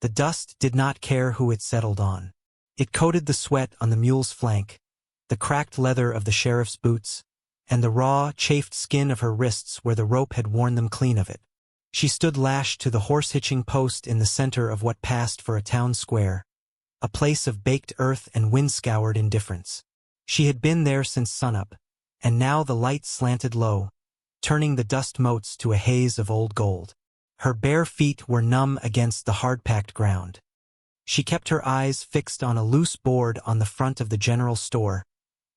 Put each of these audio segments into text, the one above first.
The dust did not care who it settled on. It coated the sweat on the mule's flank, the cracked leather of the sheriff's boots, and the raw, chafed skin of her wrists where the rope had worn them clean of it. She stood lashed to the horse-hitching post in the center of what passed for a town square, a place of baked earth and wind-scoured indifference. She had been there since sunup, and now the light slanted low, turning the dust motes to a haze of old gold. Her bare feet were numb against the hard-packed ground. She kept her eyes fixed on a loose board on the front of the general store,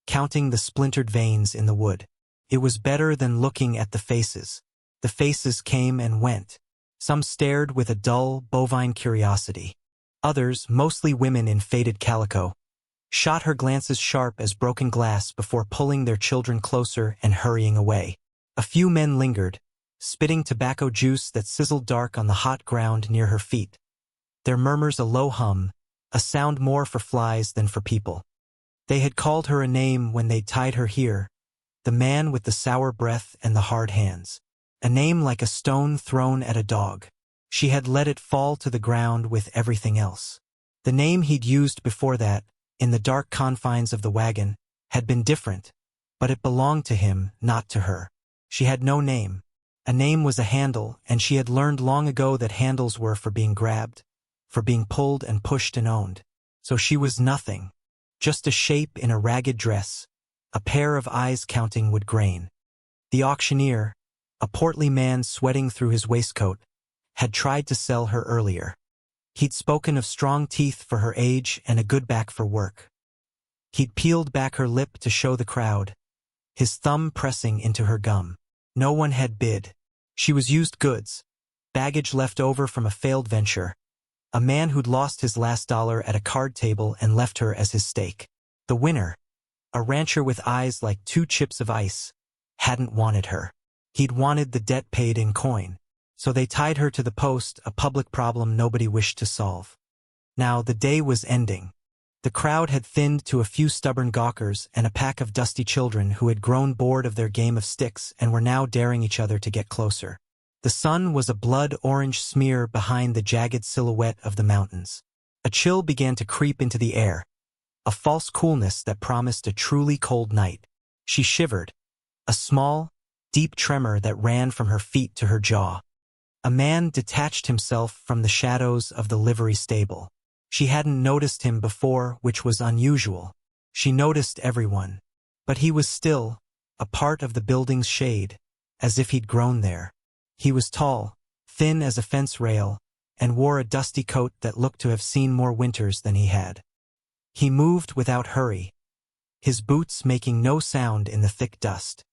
counting the splintered veins in the wood. It was better than looking at the faces. The faces came and went. Some stared with a dull, bovine curiosity. Others, mostly women in faded calico, shot her glances sharp as broken glass before pulling their children closer and hurrying away. A few men lingered, spitting tobacco juice that sizzled dark on the hot ground near her feet. Their murmurs a low hum, a sound more for flies than for people. They had called her a name when they'd tied her here, the man with the sour breath and the hard hands. A name like a stone thrown at a dog. She had let it fall to the ground with everything else. The name he'd used before that, in the dark confines of the wagon, had been different, but it belonged to him, not to her. She had no name. A name was a handle, and she had learned long ago that handles were for being grabbed, for being pulled and pushed and owned. So she was nothing. Just a shape in a ragged dress, a pair of eyes counting wood grain. The auctioneer, a portly man sweating through his waistcoat, had tried to sell her earlier. He'd spoken of strong teeth for her age and a good back for work. He'd peeled back her lip to show the crowd, his thumb pressing into her gum. No one had bid. She was used goods, baggage left over from a failed venture, a man who'd lost his last dollar at a card table and left her as his stake. The winner, a rancher with eyes like 2 chips of ice, hadn't wanted her. He'd wanted the debt paid in coin. So they tied her to the post, a public problem nobody wished to solve. Now the day was ending. The crowd had thinned to a few stubborn gawkers and a pack of dusty children who had grown bored of their game of sticks and were now daring each other to get closer. The sun was a blood-orange smear behind the jagged silhouette of the mountains. A chill began to creep into the air, a false coolness that promised a truly cold night. She shivered, a small, deep tremor that ran from her feet to her jaw. A man detached himself from the shadows of the livery stable. She hadn't noticed him before, which was unusual. She noticed everyone. But he was still, a part of the building's shade, as if he'd grown there. He was tall, thin as a fence rail, and wore a dusty coat that looked to have seen more winters than he had. He moved without hurry, his boots making no sound in the thick dust.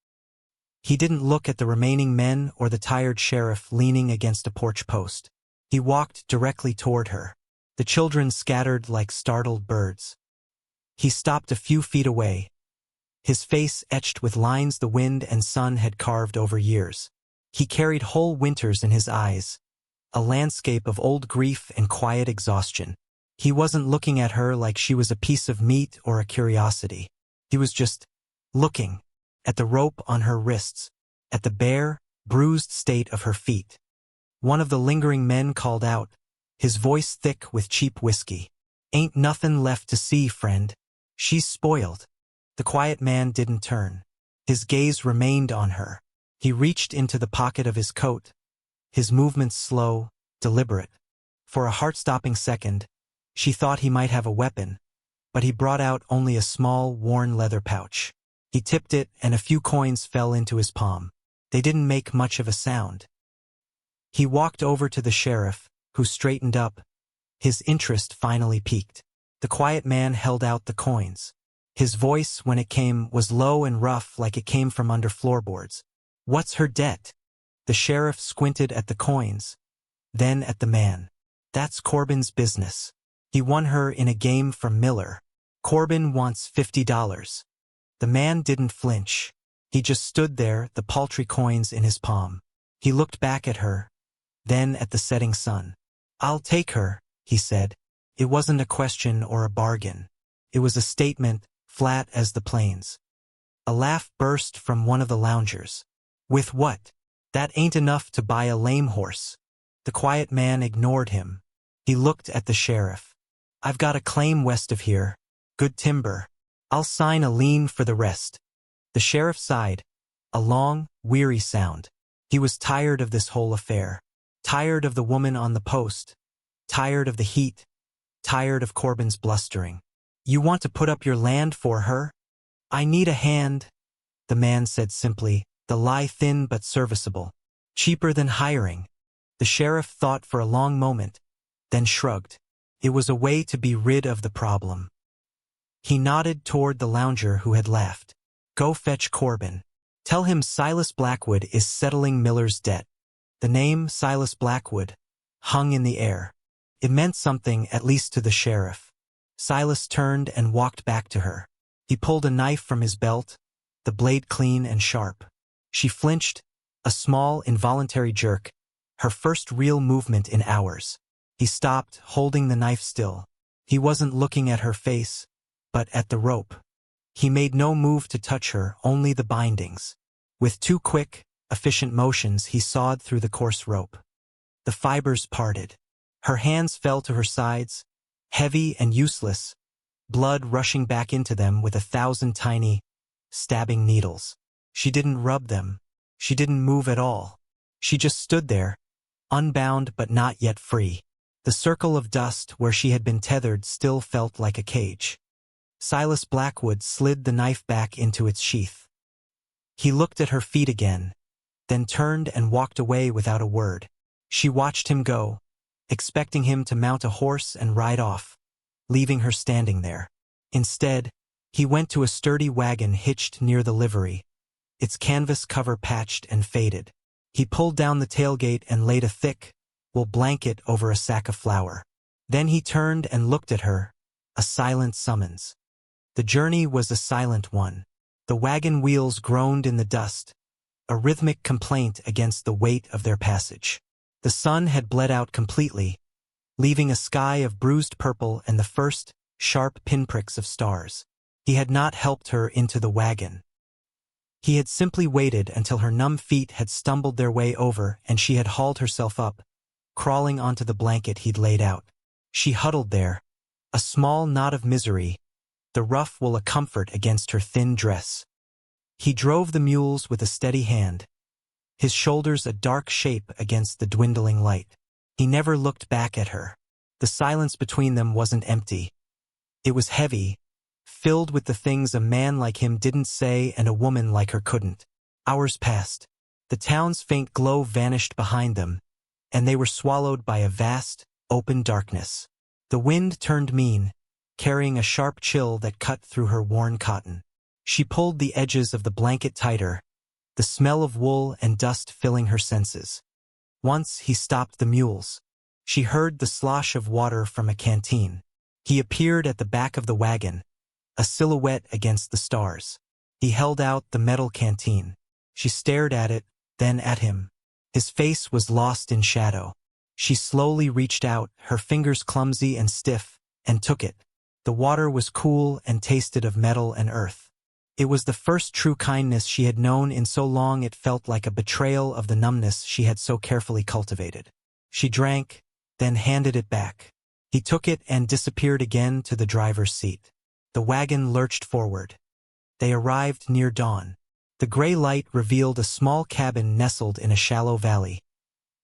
He didn't look at the remaining men or the tired sheriff leaning against a porch post. He walked directly toward her. The children scattered like startled birds. He stopped a few feet away, his face etched with lines the wind and sun had carved over years. He carried whole winters in his eyes, a landscape of old grief and quiet exhaustion. He wasn't looking at her like she was a piece of meat or a curiosity. He was just looking at the rope on her wrists, at the bare, bruised state of her feet. One of the lingering men called out, his voice thick with cheap whiskey. "Ain't nothin' left to see, friend. She's spoiled." The quiet man didn't turn. His gaze remained on her. He reached into the pocket of his coat, his movements slow, deliberate. For a heart-stopping second, she thought he might have a weapon, but he brought out only a small, worn leather pouch. He tipped it, and a few coins fell into his palm. They didn't make much of a sound. He walked over to the sheriff, who straightened up, his interest finally piqued. The quiet man held out the coins. His voice, when it came, was low and rough like it came from under floorboards. "What's her debt?" The sheriff squinted at the coins, then at the man. "That's Corbin's business. He won her in a game from Miller. Corbin wants $50. The man didn't flinch. He just stood there, the paltry coins in his palm. He looked back at her, then at the setting sun. "I'll take her," he said. It wasn't a question or a bargain. It was a statement, flat as the plains. A laugh burst from one of the loungers. "With what? That ain't enough to buy a lame horse." The quiet man ignored him. He looked at the sheriff. "I've got a claim west of here. Good timber. I'll sign a lien for the rest." The sheriff sighed, a long, weary sound. He was tired of this whole affair. Tired of the woman on the post. Tired of the heat. Tired of Corbin's blustering. "You want to put up your land for her?" "I need a hand," the man said simply, the lie thin but serviceable. "Cheaper than hiring." The sheriff thought for a long moment, then shrugged. It was a way to be rid of the problem. He nodded toward the lounger who had left. "Go fetch Corbin. Tell him Silas Blackwood is settling Miller's debt." The name Silas Blackwood hung in the air. It meant something, at least to the sheriff. Silas turned and walked back to her. He pulled a knife from his belt, the blade clean and sharp. She flinched, a small, involuntary jerk, her first real movement in hours. He stopped, holding the knife still. He wasn't looking at her face, but at the rope. He made no move to touch her, only the bindings. With two quick, efficient motions, he sawed through the coarse rope. The fibers parted. Her hands fell to her sides, heavy and useless, blood rushing back into them with 1,000 tiny, stabbing needles. She didn't rub them. She didn't move at all. She just stood there, unbound but not yet free. The circle of dust where she had been tethered still felt like a cage. Silas Blackwood slid the knife back into its sheath. He looked at her feet again, then turned and walked away without a word. She watched him go, expecting him to mount a horse and ride off, leaving her standing there. Instead, he went to a sturdy wagon hitched near the livery, its canvas cover patched and faded. He pulled down the tailgate and laid a thick, wool blanket over a sack of flour. Then he turned and looked at her, a silent summons. The journey was a silent one. The wagon wheels groaned in the dust, a rhythmic complaint against the weight of their passage. The sun had bled out completely, leaving a sky of bruised purple and the first, sharp pinpricks of stars. He had not helped her into the wagon. He had simply waited until her numb feet had stumbled their way over and she had hauled herself up, crawling onto the blanket he'd laid out. She huddled there, a small knot of misery, the rough wool a comfort against her thin dress. He drove the mules with a steady hand, his shoulders a dark shape against the dwindling light. He never looked back at her. The silence between them wasn't empty. It was heavy, filled with the things a man like him didn't say and a woman like her couldn't. Hours passed. The town's faint glow vanished behind them, and they were swallowed by a vast, open darkness. The wind turned mean, carrying a sharp chill that cut through her worn cotton. She pulled the edges of the blanket tighter, the smell of wool and dust filling her senses. Once he stopped the mules. She heard the slosh of water from a canteen. He appeared at the back of the wagon, a silhouette against the stars. He held out the metal canteen. She stared at it, then at him. His face was lost in shadow. She slowly reached out, her fingers clumsy and stiff, and took it. The water was cool and tasted of metal and earth. It was the first true kindness she had known in so long it felt like a betrayal of the numbness she had so carefully cultivated. She drank, then handed it back. He took it and disappeared again to the driver's seat. The wagon lurched forward. They arrived near dawn. The gray light revealed a small cabin nestled in a shallow valley,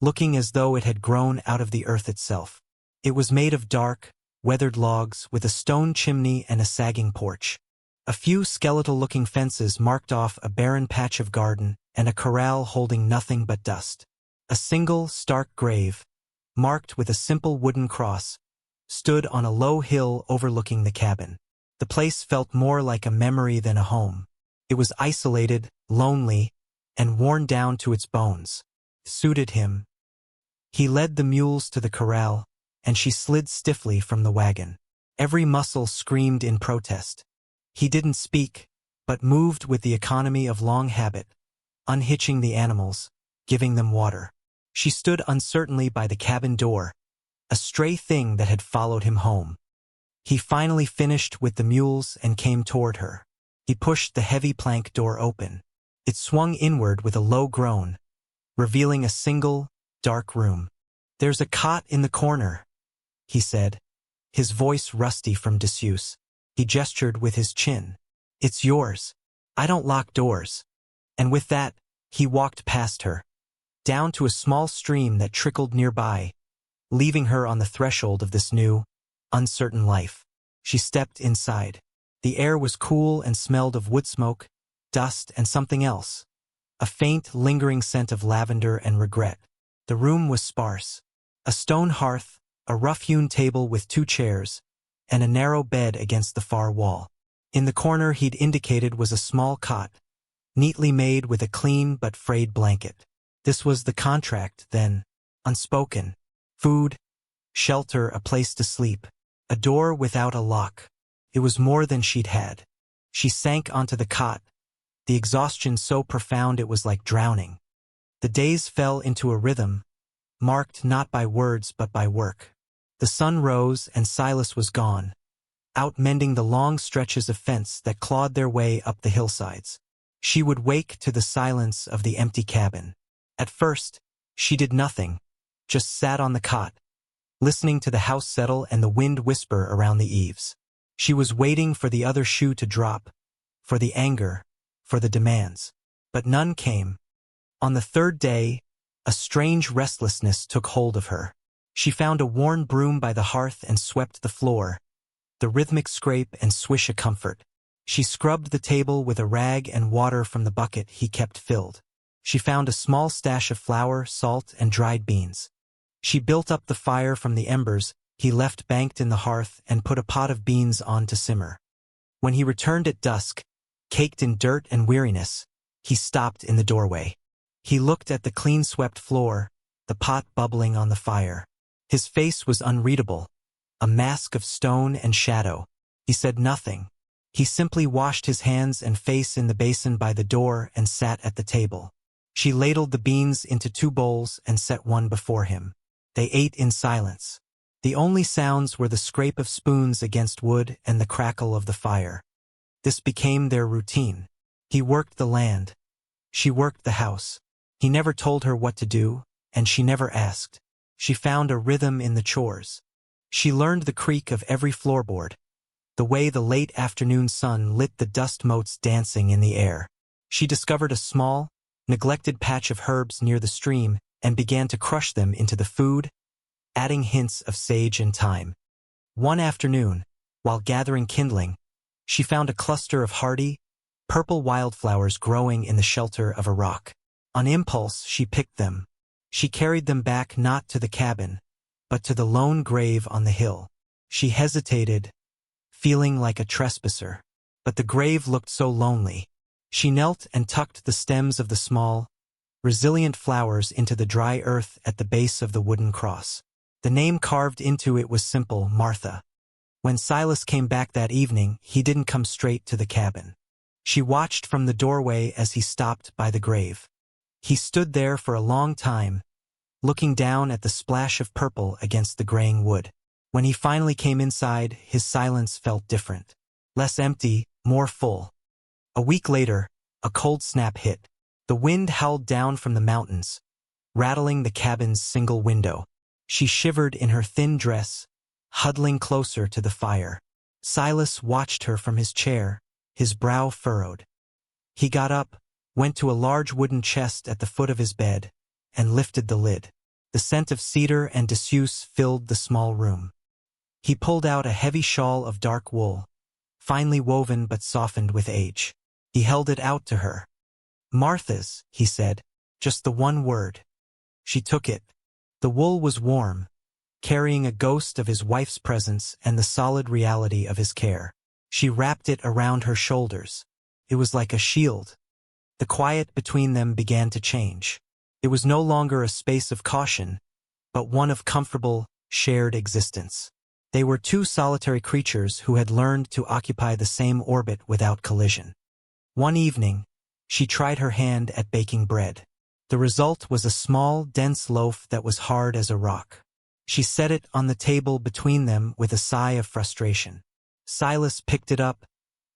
looking as though it had grown out of the earth itself. It was made of dark, weathered logs with a stone chimney and a sagging porch. A few skeletal-looking fences marked off a barren patch of garden and a corral holding nothing but dust. A single, stark grave, marked with a simple wooden cross, stood on a low hill overlooking the cabin. The place felt more like a memory than a home. It was isolated, lonely, and worn down to its bones. Suited him. He led the mules to the corral, and she slid stiffly from the wagon. Every muscle screamed in protest. He didn't speak, but moved with the economy of long habit, unhitching the animals, giving them water. She stood uncertainly by the cabin door, a stray thing that had followed him home. He finally finished with the mules and came toward her. He pushed the heavy plank door open. It swung inward with a low groan, revealing a single, dark room. "There's a cot in the corner," he said, his voice rusty from disuse. He gestured with his chin. It's yours. I don't lock doors. And with that, he walked past her, down to a small stream that trickled nearby, leaving her on the threshold of this new, uncertain life. She stepped inside. The air was cool and smelled of wood smoke, dust, and something else. A faint, lingering scent of lavender and regret. The room was sparse. A stone hearth, a rough-hewn table with 2 chairs, and a narrow bed against the far wall. In the corner he'd indicated was a small cot, neatly made with a clean but frayed blanket. This was the contract, then, unspoken. Food, shelter, a place to sleep. A door without a lock. It was more than she'd had. She sank onto the cot, the exhaustion so profound it was like drowning. The days fell into a rhythm, marked not by words but by work. The sun rose and Silas was gone, out mending the long stretches of fence that clawed their way up the hillsides. She would wake to the silence of the empty cabin. At first, she did nothing, just sat on the cot, listening to the house settle and the wind whisper around the eaves. She was waiting for the other shoe to drop, for the anger, for the demands. But none came. On the 3rd day, a strange restlessness took hold of her. She found a worn broom by the hearth and swept the floor, the rhythmic scrape and swish a comfort. She scrubbed the table with a rag and water from the bucket he kept filled. She found a small stash of flour, salt, and dried beans. She built up the fire from the embers he left banked in the hearth and put a pot of beans on to simmer. When he returned at dusk, caked in dirt and weariness, he stopped in the doorway. He looked at the clean-swept floor, the pot bubbling on the fire. His face was unreadable, a mask of stone and shadow. He said nothing. He simply washed his hands and face in the basin by the door and sat at the table. She ladled the beans into 2 bowls and set one before him. They ate in silence. The only sounds were the scrape of spoons against wood and the crackle of the fire. This became their routine. He worked the land. She worked the house. He never told her what to do, and she never asked. She found a rhythm in the chores. She learned the creak of every floorboard, the way the late afternoon sun lit the dust motes dancing in the air. She discovered a small, neglected patch of herbs near the stream and began to crush them into the food, adding hints of sage and thyme. One afternoon, while gathering kindling, she found a cluster of hardy, purple wildflowers growing in the shelter of a rock. On impulse, she picked them. She carried them back not to the cabin, but to the lone grave on the hill. She hesitated, feeling like a trespasser. But the grave looked so lonely. She knelt and tucked the stems of the small, resilient flowers into the dry earth at the base of the wooden cross. The name carved into it was simple, Martha. When Silas came back that evening, he didn't come straight to the cabin. She watched from the doorway as he stopped by the grave. He stood there for a long time, looking down at the splash of purple against the graying wood. When he finally came inside, his silence felt different. Less empty, more full. A week later, a cold snap hit. The wind howled down from the mountains, rattling the cabin's single window. She shivered in her thin dress, huddling closer to the fire. Silas watched her from his chair, his brow furrowed. He got up, went to a large wooden chest at the foot of his bed, and lifted the lid. The scent of cedar and disuse filled the small room. He pulled out a heavy shawl of dark wool, finely woven but softened with age. He held it out to her. "Martha's," he said, just the one word. She took it. The wool was warm, carrying a ghost of his wife's presence and the solid reality of his care. She wrapped it around her shoulders. It was like a shield. The quiet between them began to change. It was no longer a space of caution, but one of comfortable, shared existence. They were 2 solitary creatures who had learned to occupy the same orbit without collision. One evening, she tried her hand at baking bread. The result was a small, dense loaf that was hard as a rock. She set it on the table between them with a sigh of frustration. Silas picked it up,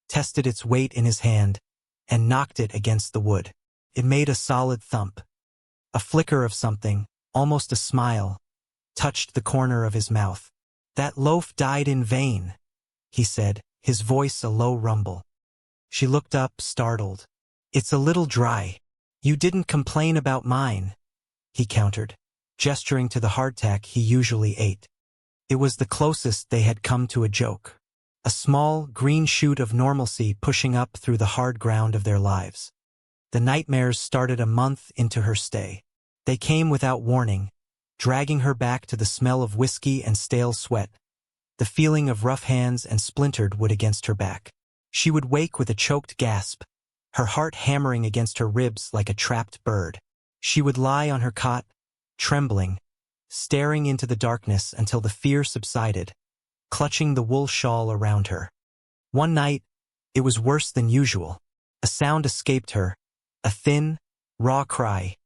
tested its weight in his hand, and knocked it against the wood. It made a solid thump. A flicker of something, almost a smile, touched the corner of his mouth. That loaf died in vain, he said, his voice a low rumble. She looked up, startled. It's a little dry. You didn't complain about mine, he countered, gesturing to the hardtack he usually ate. It was the closest they had come to a joke. A small, green shoot of normalcy pushing up through the hard ground of their lives. The nightmares started a month into her stay. They came without warning, dragging her back to the smell of whiskey and stale sweat, the feeling of rough hands and splintered wood against her back. She would wake with a choked gasp, her heart hammering against her ribs like a trapped bird. She would lie on her cot, trembling, staring into the darkness until the fear subsided, clutching the wool shawl around her. One night, it was worse than usual. A sound escaped her, a thin, raw cry.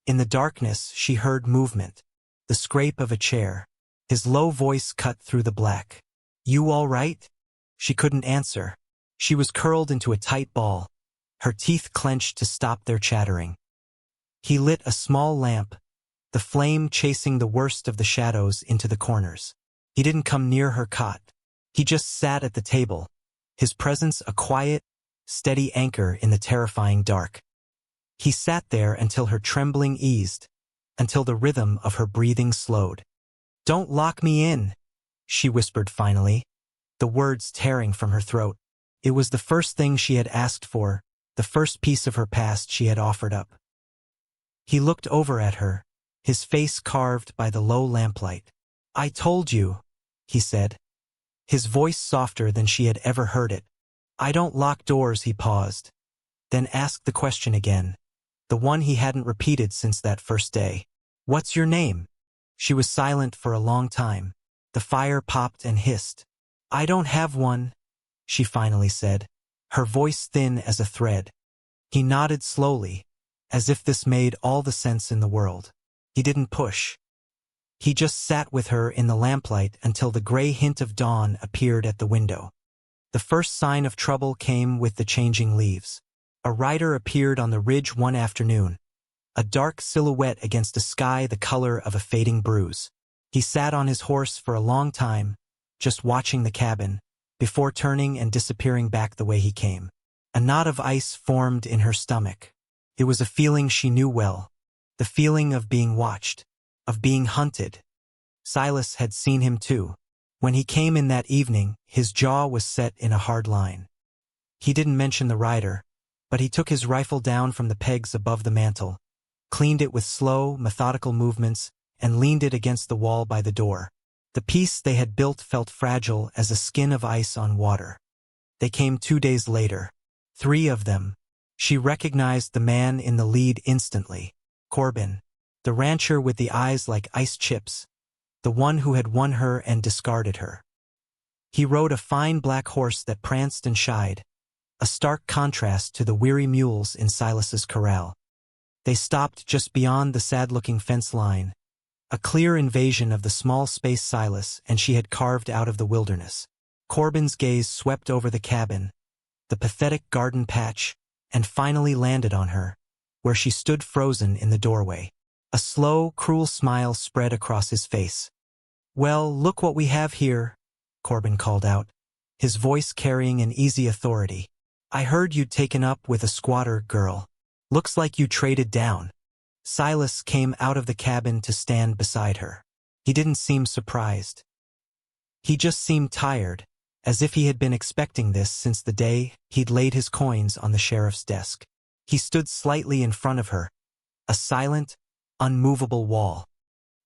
In the darkness, she heard movement, the scrape of a chair. His low voice cut through the black. "You all right?" She couldn't answer. She was curled into a tight ball, her teeth clenched to stop their chattering. He lit a small lamp, the flame chasing the worst of the shadows into the corners. He didn't come near her cot. He just sat at the table, his presence a quiet, steady anchor in the terrifying dark. He sat there until her trembling eased, until the rhythm of her breathing slowed. "Don't lock me in," she whispered finally, the words tearing from her throat. It was the first thing she had asked for, the first piece of her past she had offered up. He looked over at her, his face carved by the low lamplight. "I told you," he said, his voice softer than she had ever heard it. "I don't lock doors," he paused, then asked the question again, the one he hadn't repeated since that first day. "What's your name?" She was silent for a long time. The fire popped and hissed. "I don't have one," she finally said, her voice thin as a thread. He nodded slowly, as if this made all the sense in the world. He didn't push. He just sat with her in the lamplight until the gray hint of dawn appeared at the window. The first sign of trouble came with the changing leaves. A rider appeared on the ridge one afternoon, a dark silhouette against a sky the color of a fading bruise. He sat on his horse for a long time, just watching the cabin, before turning and disappearing back the way he came. A knot of ice formed in her stomach. It was a feeling she knew well, the feeling of being watched, of being hunted. Silas had seen him too. When he came in that evening, his jaw was set in a hard line. He didn't mention the rider, but he took his rifle down from the pegs above the mantel, cleaned it with slow, methodical movements, and leaned it against the wall by the door. The piece they had built felt fragile as a skin of ice on water. They came 2 days later. 3 of them. She recognized the man in the lead instantly. Corbin, the rancher with the eyes like ice chips, the one who had won her and discarded her. He rode a fine black horse that pranced and shied, a stark contrast to the weary mules in Silas's corral. They stopped just beyond the sad-looking fence line, a clear invasion of the small space Silas and she had carved out of the wilderness. Corbin's gaze swept over the cabin, the pathetic garden patch, and finally landed on her, where she stood frozen in the doorway. A slow, cruel smile spread across his face. "Well, look what we have here," Corbin called out, his voice carrying an easy authority. "I heard you'd taken up with a squatter girl. Looks like you traded down." Silas came out of the cabin to stand beside her. He didn't seem surprised. He just seemed tired, as if he had been expecting this since the day he'd laid his coins on the sheriff's desk. He stood slightly in front of her, a silent, unmovable wall.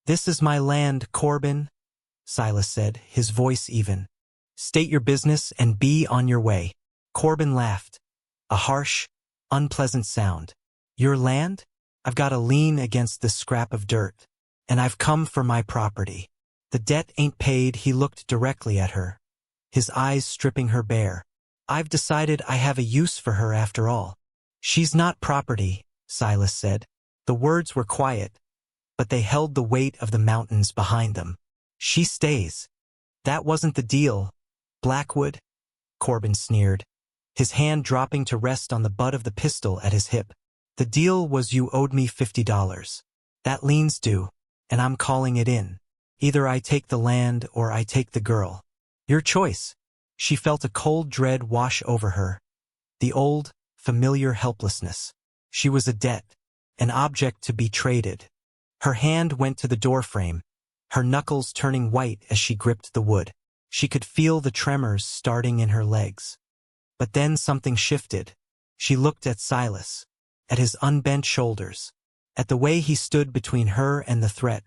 "This is my land, Corbin," Silas said, his voice even. "State your business and be on your way." Corbin laughed, a harsh, unpleasant sound. "Your land? I've got to lean against this scrap of dirt, and I've come for my property. The debt ain't paid." He looked directly at her, his eyes stripping her bare. "I've decided I have a use for her after all." "She's not property," Silas said. The words were quiet, but they held the weight of the mountains behind them. "She stays." "That wasn't the deal, Blackwood," Corbin sneered, his hand dropping to rest on the butt of the pistol at his hip. "The deal was you owed me $50. That lien's due, and I'm calling it in." Either I take the land or I take the girl. Your choice. She felt a cold dread wash over her, the old, familiar helplessness. She was a debt, an object to be traded. Her hand went to the doorframe, her knuckles turning white as she gripped the wood. She could feel the tremors starting in her legs. But then something shifted. She looked at Silas, at his unbent shoulders, at the way he stood between her and the threat,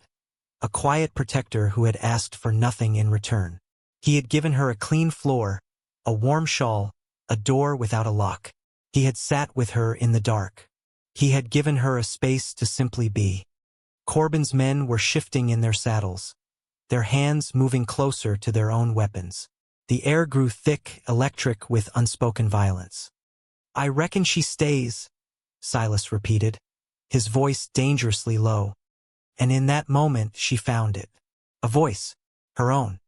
a quiet protector who had asked for nothing in return. He had given her a clean floor, a warm shawl, a door without a lock. He had sat with her in the dark. He had given her a space to simply be. Corbin's men were shifting in their saddles, their hands moving closer to their own weapons. The air grew thick, electric with unspoken violence. I reckon she stays, Silas repeated, his voice dangerously low. And in that moment she found it. A voice, her own.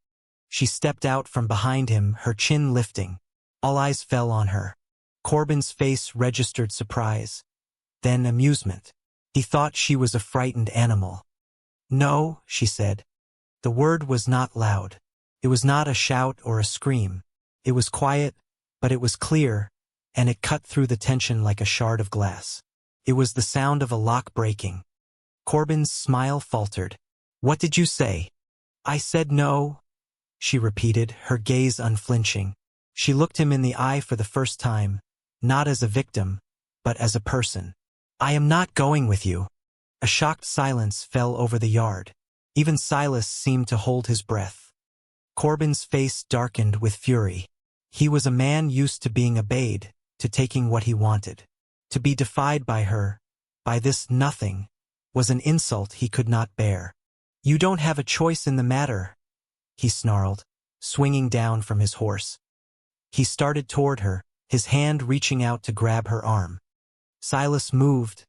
She stepped out from behind him, her chin lifting. All eyes fell on her. Corbin's face registered surprise, then amusement. He thought she was a frightened animal. No, she said. The word was not loud. It was not a shout or a scream. It was quiet, but it was clear, and it cut through the tension like a shard of glass. It was the sound of a lock breaking. Corbin's smile faltered. What did you say? I said no, she repeated, her gaze unflinching. She looked him in the eye for the first time, not as a victim, but as a person. I am not going with you. A shocked silence fell over the yard. Even Silas seemed to hold his breath. Corbin's face darkened with fury. He was a man used to being obeyed, to taking what he wanted. To be defied by her, by this nothing, was an insult he could not bear. You don't have a choice in the matter, he snarled, swinging down from his horse. He started toward her, his hand reaching out to grab her arm. Silas moved,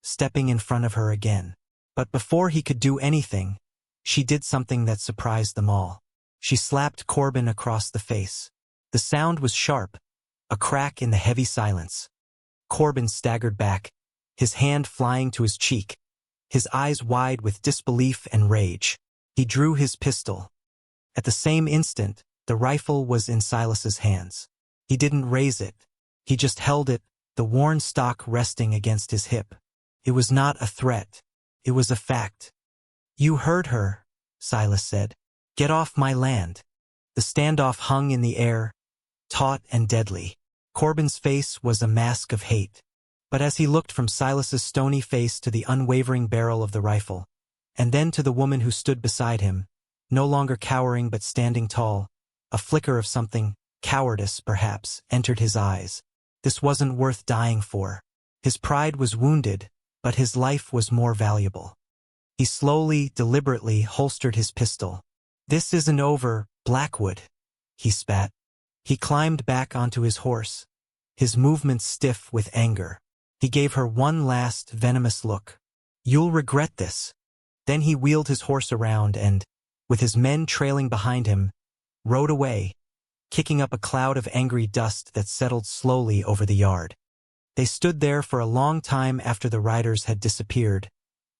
stepping in front of her again. But before he could do anything, she did something that surprised them all. She slapped Corbin across the face. The sound was sharp, a crack in the heavy silence. Corbin staggered back, his hand flying to his cheek, his eyes wide with disbelief and rage. He drew his pistol. At the same instant, the rifle was in Silas's hands. He didn't raise it. He just held it, the worn stock resting against his hip. It was not a threat. It was a fact. You heard her, Silas said. Get off my land. The standoff hung in the air, taut and deadly. Corbin's face was a mask of hate. But as he looked from Silas's stony face to the unwavering barrel of the rifle, and then to the woman who stood beside him, no longer cowering but standing tall, a flicker of something, cowardice perhaps, entered his eyes. This wasn't worth dying for. His pride was wounded, but his life was more valuable. He slowly, deliberately holstered his pistol. This isn't over, Blackwood, he spat. He climbed back onto his horse, his movements stiff with anger. He gave her one last, venomous look. You'll regret this. Then he wheeled his horse around and, with his men trailing behind him, rode away, kicking up a cloud of angry dust that settled slowly over the yard. They stood there for a long time after the riders had disappeared,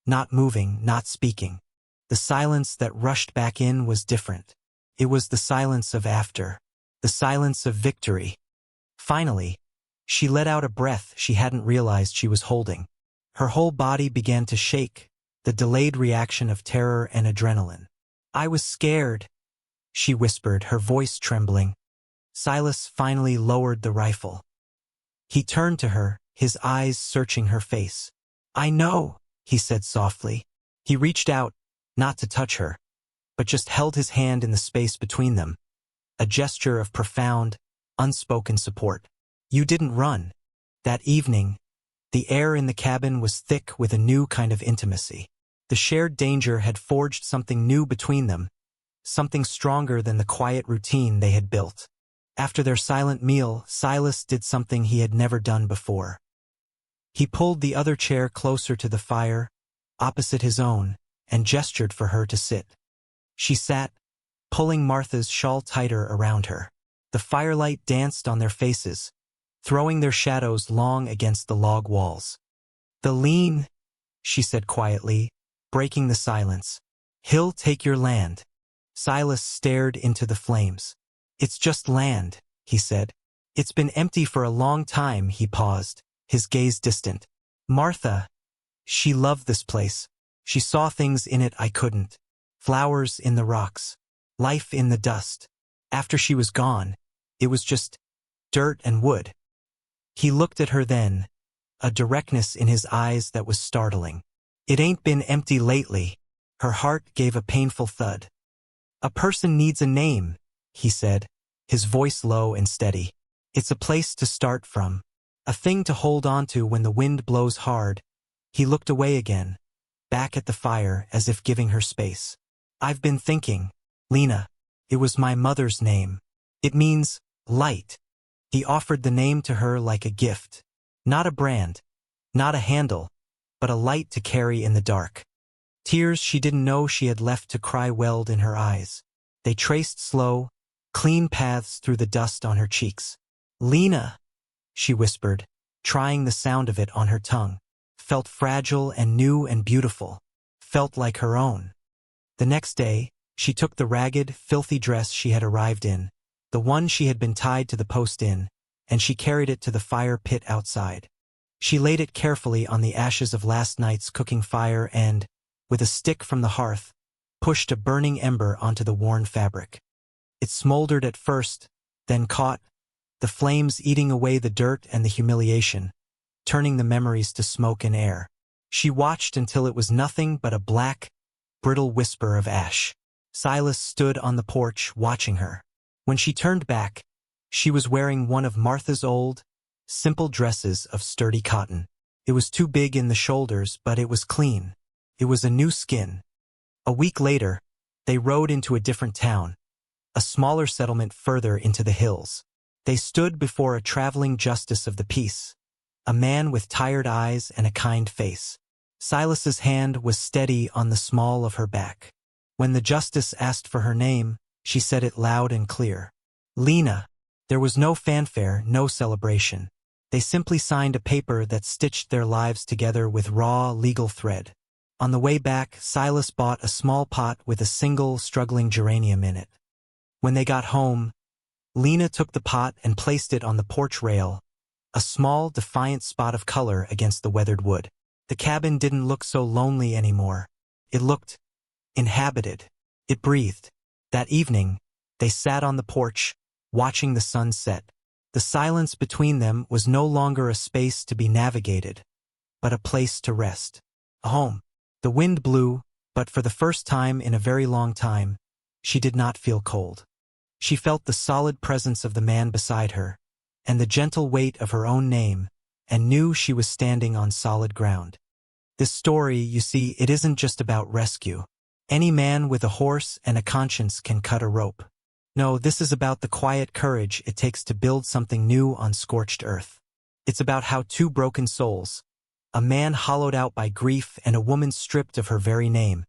not moving, not speaking. The silence that rushed back in was different. It was the silence of after, the silence of victory. Finally, she let out a breath she hadn't realized she was holding. Her whole body began to shake, the delayed reaction of terror and adrenaline. I was scared, she whispered, her voice trembling. Silas finally lowered the rifle. He turned to her, his eyes searching her face. I know, he said softly. He reached out, not to touch her, but just held his hand in the space between them, a gesture of profound, unspoken support. You didn't run. That evening, the air in the cabin was thick with a new kind of intimacy. The shared danger had forged something new between them, something stronger than the quiet routine they had built. After their silent meal, Silas did something he had never done before. He pulled the other chair closer to the fire, opposite his own, and gestured for her to sit. She sat, pulling Martha's shawl tighter around her. The firelight danced on their faces, throwing their shadows long against the log walls. The lean, she said quietly, breaking the silence. He'll take your land. Silas stared into the flames. It's just land, he said. It's been empty for a long time, he paused, his gaze distant. Martha. She loved this place. She saw things in it I couldn't. Flowers in the rocks. Life in the dust. After she was gone, it was just dirt and wood. He looked at her then, a directness in his eyes that was startling. It ain't been empty lately. Her heart gave a painful thud. A person needs a name, he said, his voice low and steady. It's a place to start from. A thing to hold on to when the wind blows hard. He looked away again, back at the fire as if giving her space. I've been thinking, Lena. It was my mother's name. It means light. He offered the name to her like a gift. Not a brand, not a handle, but a light to carry in the dark. Tears she didn't know she had left to cry welled in her eyes. They traced slow, clean paths through the dust on her cheeks. Lena, she whispered, trying the sound of it on her tongue. Felt fragile and new and beautiful. Felt like her own. The next day, she took the ragged, filthy dress she had arrived in, the one she had been tied to the post in, and she carried it to the fire pit outside. She laid it carefully on the ashes of last night's cooking fire and, with a stick from the hearth, pushed a burning ember onto the worn fabric. It smoldered at first, then caught, the flames eating away the dirt and the humiliation, turning the memories to smoke and air. She watched until it was nothing but a black, brittle whisper of ash. Silas stood on the porch watching her. When she turned back, she was wearing one of Martha's old, simple dresses of sturdy cotton. It was too big in the shoulders, but it was clean. It was a new skin. A week later, they rode into a different town, a smaller settlement further into the hills. They stood before a traveling justice of the peace, a man with tired eyes and a kind face. Silas's hand was steady on the small of her back. When the justice asked for her name, she said it loud and clear. Lena. There was no fanfare, no celebration. They simply signed a paper that stitched their lives together with raw, legal thread. On the way back, Silas bought a small pot with a single, struggling geranium in it. When they got home, Lena took the pot and placed it on the porch rail, a small, defiant spot of color against the weathered wood. The cabin didn't look so lonely anymore. It looked inhabited. It breathed. That evening, they sat on the porch, watching the sun set. The silence between them was no longer a space to be navigated, but a place to rest. A home. The wind blew, but for the first time in a very long time, she did not feel cold. She felt the solid presence of the man beside her, and the gentle weight of her own name, and knew she was standing on solid ground. This story, you see, it isn't just about rescue. Any man with a horse and a conscience can cut a rope. No, this is about the quiet courage it takes to build something new on scorched earth. It's about how two broken souls, a man hollowed out by grief and a woman stripped of her very name,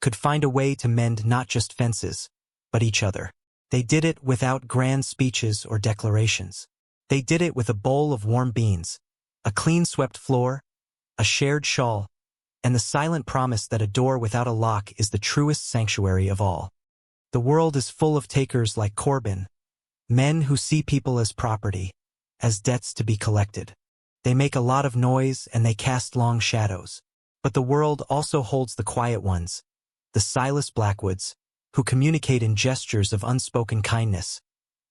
could find a way to mend not just fences, but each other. They did it without grand speeches or declarations. They did it with a bowl of warm beans, a clean-swept floor, a shared shawl, and the silent promise that a door without a lock is the truest sanctuary of all. The world is full of takers like Corbin, men who see people as property, as debts to be collected. They make a lot of noise and they cast long shadows. But the world also holds the quiet ones, the Silas Blackwoods, who communicate in gestures of unspoken kindness,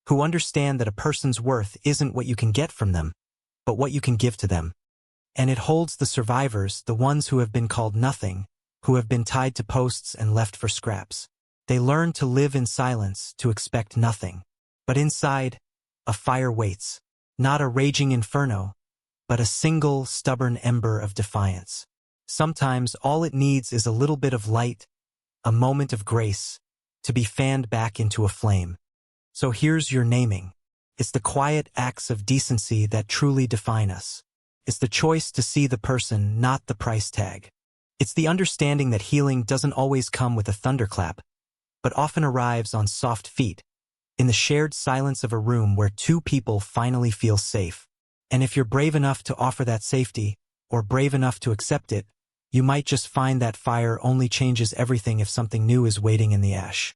who understand that a person's worth isn't what you can get from them, but what you can give to them. And it holds the survivors, the ones who have been called nothing, who have been tied to posts and left for scraps. They learn to live in silence, to expect nothing. But inside, a fire waits, not a raging inferno, but a single, stubborn ember of defiance. Sometimes all it needs is a little bit of light, a moment of grace, to be fanned back into a flame. So here's your naming. It's the quiet acts of decency that truly define us. It's the choice to see the person, not the price tag. It's the understanding that healing doesn't always come with a thunderclap, but often arrives on soft feet, in the shared silence of a room where two people finally feel safe. And if you're brave enough to offer that safety, or brave enough to accept it, You might just find that fire only changes everything if something new is waiting in the ash.